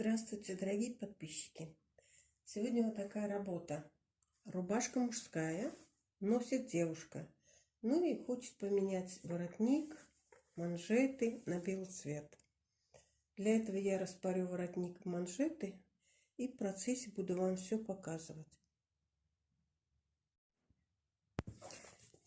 Здравствуйте, дорогие подписчики! Сегодня вот такая работа. Рубашка мужская, носит девушка. Ну и хочет поменять воротник, манжеты на белый цвет. Для этого я распарю воротник, манжеты и в процессе буду вам все показывать.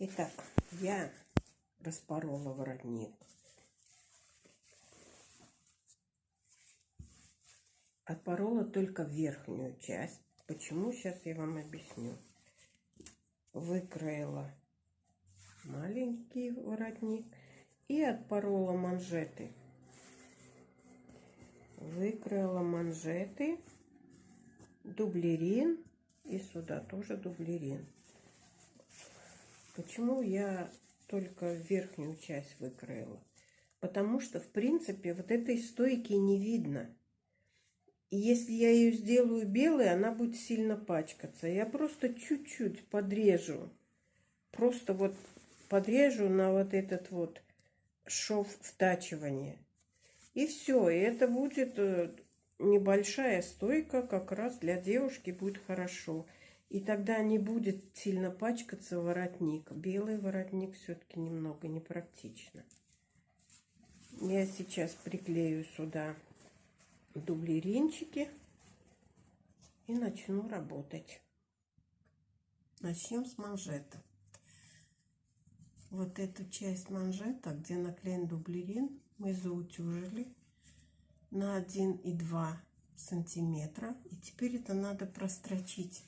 Итак, я распорола воротник. Отпорола только верхнюю часть. Почему? Сейчас я вам объясню. Выкроила маленький воротник и отпорола манжеты. Выкроила манжеты, дублерин и сюда тоже дублерин. Почему я только верхнюю часть выкроила? Потому что, в принципе, вот этой стойки не видно. И если я ее сделаю белой, она будет сильно пачкаться. Я просто чуть-чуть подрежу. Просто вот подрежу на вот этот вот шов втачивания. И все. И это будет небольшая стойка. Как раз для девушки будет хорошо. И тогда не будет сильно пачкаться воротник. Белый воротник все-таки немного непрактично. Я сейчас приклею сюда дублеринчики и начну работать. Начнем с манжета. Вот эту часть манжета, где наклеен дублерин, мы заутюжили на 1,2 сантиметра. И теперь это надо прострочить.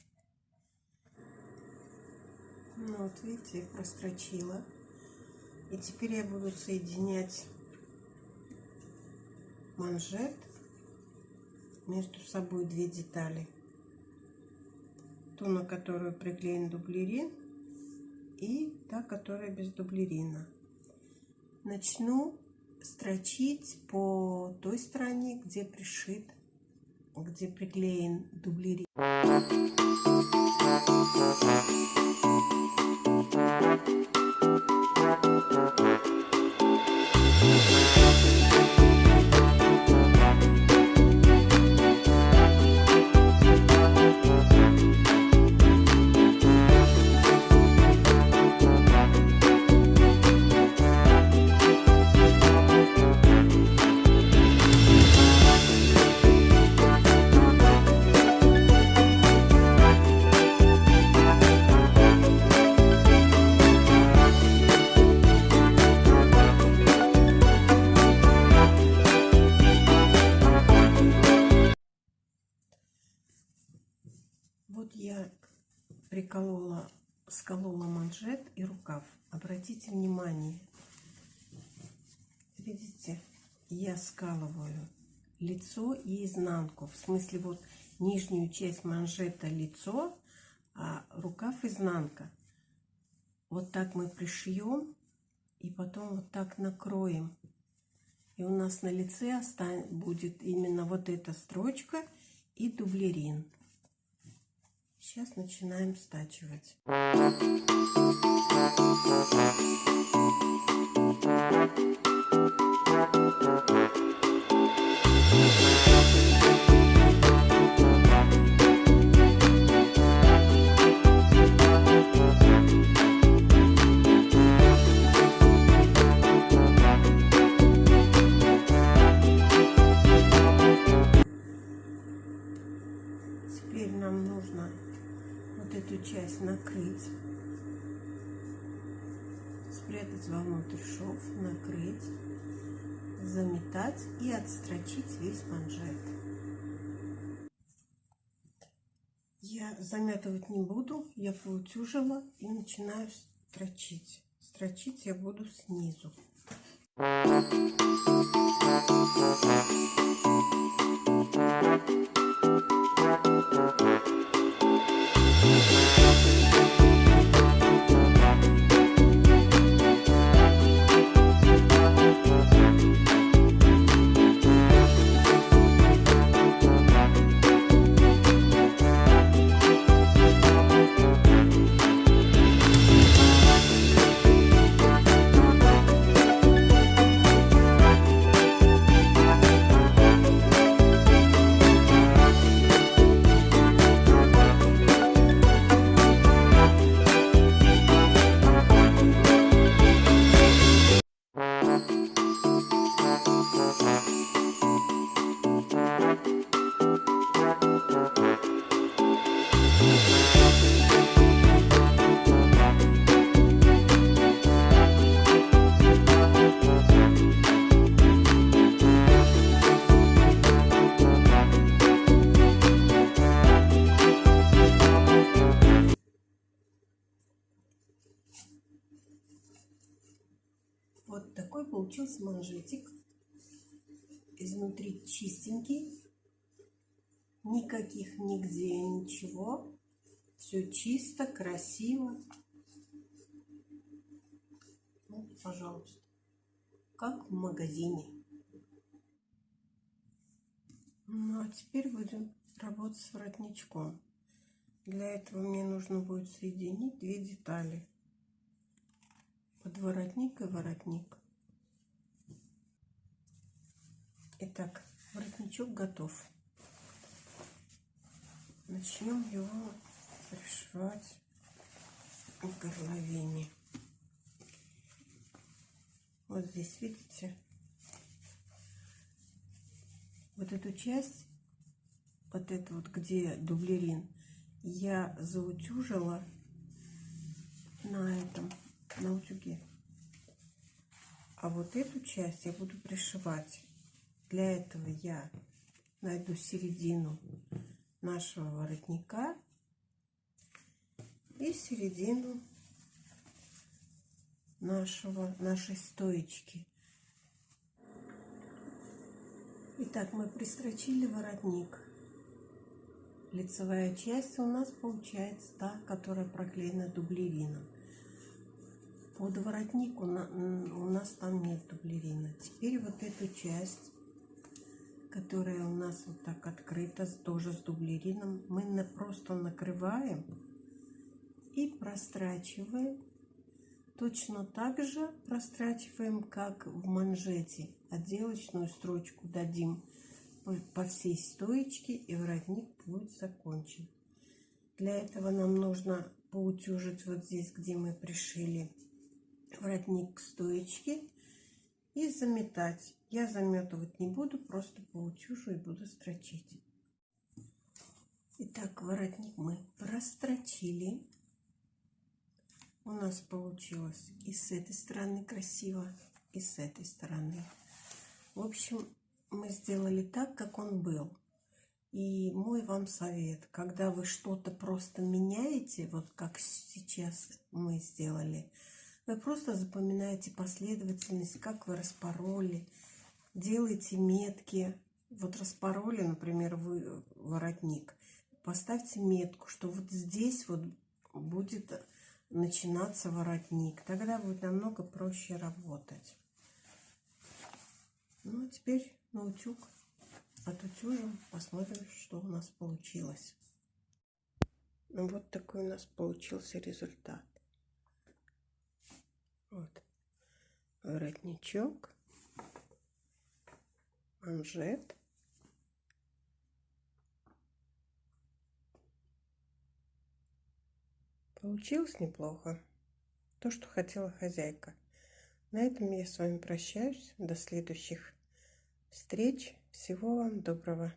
Ну вот видите, я прострочила. И теперь я буду соединять манжет между собой две детали. Ту, на которую приклеен дублерин, и та, которая без дублерина. Начну строчить по той стороне, где пришит, где приклеен дублерин. Вот я сколола манжет и рукав. Обратите внимание, видите, я скалываю лицо и изнанку. В смысле, вот нижнюю часть манжета лицо, а рукав изнанка. Вот так мы пришьем и потом вот так накроем. И у нас на лице будет именно вот эта строчка и дублерин. Сейчас начинаем стачивать. Теперь нам нужно вот эту часть накрыть, спрятать вовнутрь шов, накрыть, заметать и отстрочить весь манжет. Я заметывать не буду, я поутюжила и начинаю строчить. Строчить я буду снизу. получился манжетик. Изнутри чистенький. Никаких нигде ничего. Все чисто, красиво. Вот, пожалуйста. Как в магазине. Ну, а теперь будем работать с воротничком. Для этого мне нужно будет соединить две детали. Подворотник и воротник. Итак, воротничок готов. Начнем его пришивать к горловине. Вот здесь, видите, вот эту часть, вот эту вот, где дублерин, я заутюжила на утюге. А вот эту часть я буду пришивать. Для этого я найду середину нашего воротника и середину нашей стоечки. Итак, мы пристрочили воротник. Лицевая часть у нас получается та, которая проклеена дублерином. Под воротник у нас там нет дублерина. Теперь вот эту часть, которая у нас вот так открыта, тоже с дублерином, мы просто накрываем и прострачиваем. Точно так же прострачиваем, как в манжете. Отделочную строчку дадим по всей стоечке, и воротник будет закончен. Для этого нам нужно поутюжить вот здесь, где мы пришили воротник к стоечке, и заметать. Я заметывать не буду, просто поутюжу и буду строчить. Итак, воротник мы прострочили. У нас получилось и с этой стороны красиво, и с этой стороны. В общем, мы сделали так, как он был. И мой вам совет, когда вы что-то просто меняете, вот как сейчас мы сделали, вы просто запоминаете последовательность, как вы распороли, делайте метки. Вот распороли, например, вы воротник, поставьте метку, что вот здесь вот будет начинаться воротник. Тогда будет намного проще работать. Ну, а теперь на утюг отутюжим, посмотрим, что у нас получилось. Ну, вот такой у нас получился результат. Вот воротничок, манжет. Получилось неплохо. То, что хотела хозяйка. На этом я с вами прощаюсь. До следующих встреч. Всего вам доброго.